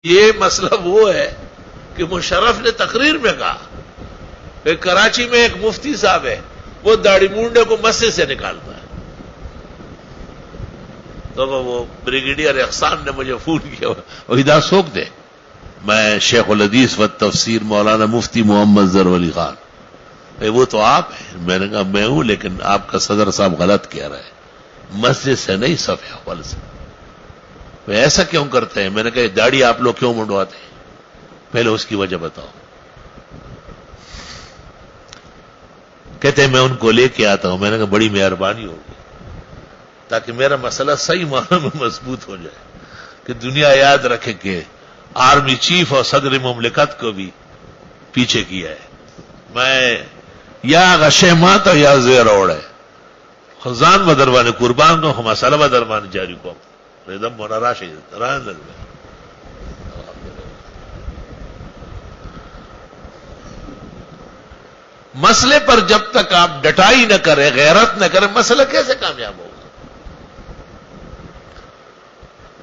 یہ مسئلہ وہ ہے کہ مشرف نے تقریر میں کہا کہ کراچی میں ایک مفتی صاحب ہے، وہ داڑھی مونڈے کو مسجد سے نکالتا ہے۔ تو وہ بریگیڈیئر احسان نے مجھے فون کیا، وحیدہ سوک دے، میں شیخ الحدیث و تفسیر مولانا مفتی محمد ظہر علی خان۔ وہ تو آپ ہیں۔ میں نے کہا میں ہوں، لیکن آپ کا صدر صاحب غلط کہہ رہا ہے، مسجد سے نہیں صفحہ اول سے۔ ایسا کیوں کرتے ہیں؟ میں نے کہا داڑھی آپ لوگ کیوں منڈواتے ہیں؟ پہلے اس کی وجہ بتاؤ۔ کہتے ہیں میں ان کو لے کے آتا ہوں۔ میں نے کہا بڑی مہربانی ہوگی، تاکہ میرا مسئلہ صحیح معنی میں مضبوط ہو جائے، کہ دنیا یاد رکھے کہ آرمی چیف اور صدر مملکت کو بھی پیچھے کیا ہے۔ میں یا غشے مات یا زیر اوڑ ہے خزان بدروان قربان کو ہم مسئلہ بدروان جاری کو ریدم مونا راشد ران لگا۔ مسئلے پر جب تک آپ ڈٹائی نہ کریں، غیرت نہ کریں، مسئلہ کیسے کامیاب ہوگا؟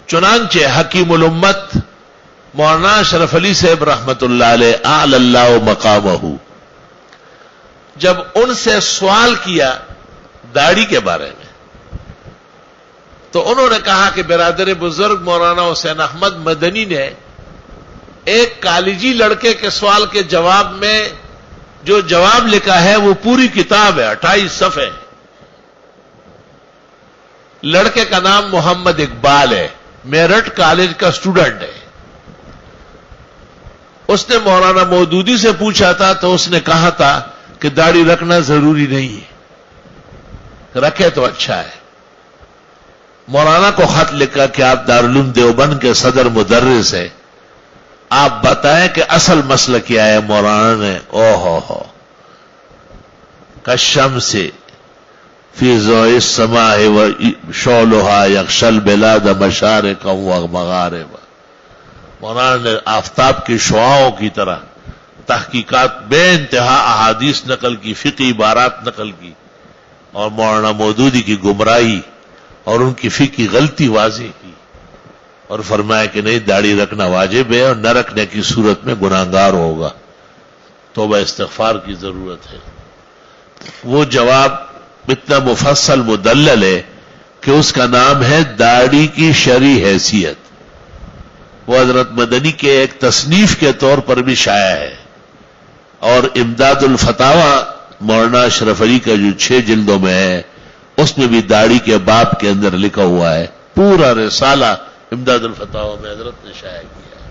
چنانچہ حکیم الامت مولانا اشرف علی صاحب رحمت اللہ علیہ اعلی اللہ مقامہ، جب ان سے سوال کیا داڑھی کے بارے میں، تو انہوں نے کہا کہ برادر بزرگ مولانا حسین احمد مدنی نے ایک کالجی لڑکے کے سوال کے جواب میں جو جواب لکھا ہے وہ پوری کتاب ہے، 28 صفحے۔ لڑکے کا نام محمد اقبال ہے، میرٹھ کالج کا اسٹوڈنٹ ہے۔ اس نے مولانا مودودی سے پوچھا تھا تو اس نے کہا تھا کہ داڑھی رکھنا ضروری نہیں ہے، رکھے تو اچھا ہے۔ مولانا کو خط لکھا کہ آپ دارالعلوم دیوبند کے صدر مدرس ہیں، آپ بتائیں کہ اصل مسئلہ کیا ہے۔ مولانا نے ہو کشمس فی ضوء السماء و شعلها یغشی البلاد مشارقا و مغاربا، مولانا نے آفتاب کی شعاعوں کی طرح تحقیقات بے انتہا احادیث نقل کی، فقہی عبارات نقل کی، اور مولانا مودودی کی گمراہی اور ان کی فقہی غلطی واضح کی، اور فرمایا کہ نہیں، داڑھی رکھنا واجب ہے، اور نہ رکھنے کی صورت میں گناہگار ہوگا، توبہ استغفار کی ضرورت ہے۔ وہ جواب اتنا مفصل مدلل ہے کہ اس کا نام ہے داڑھی کی شرعی حیثیت۔ وہ حضرت مدنی کے ایک تصنیف کے طور پر بھی شائع ہے، اور امداد الفتاوی مولانا اشرف علی کا جو 6 جلدوں میں ہے، اس میں بھی داڑھی کے باب کے اندر لکھا ہوا ہے۔ پورا رسالہ امداد الفتاوی میں حضرت نے شائع کیا ہے۔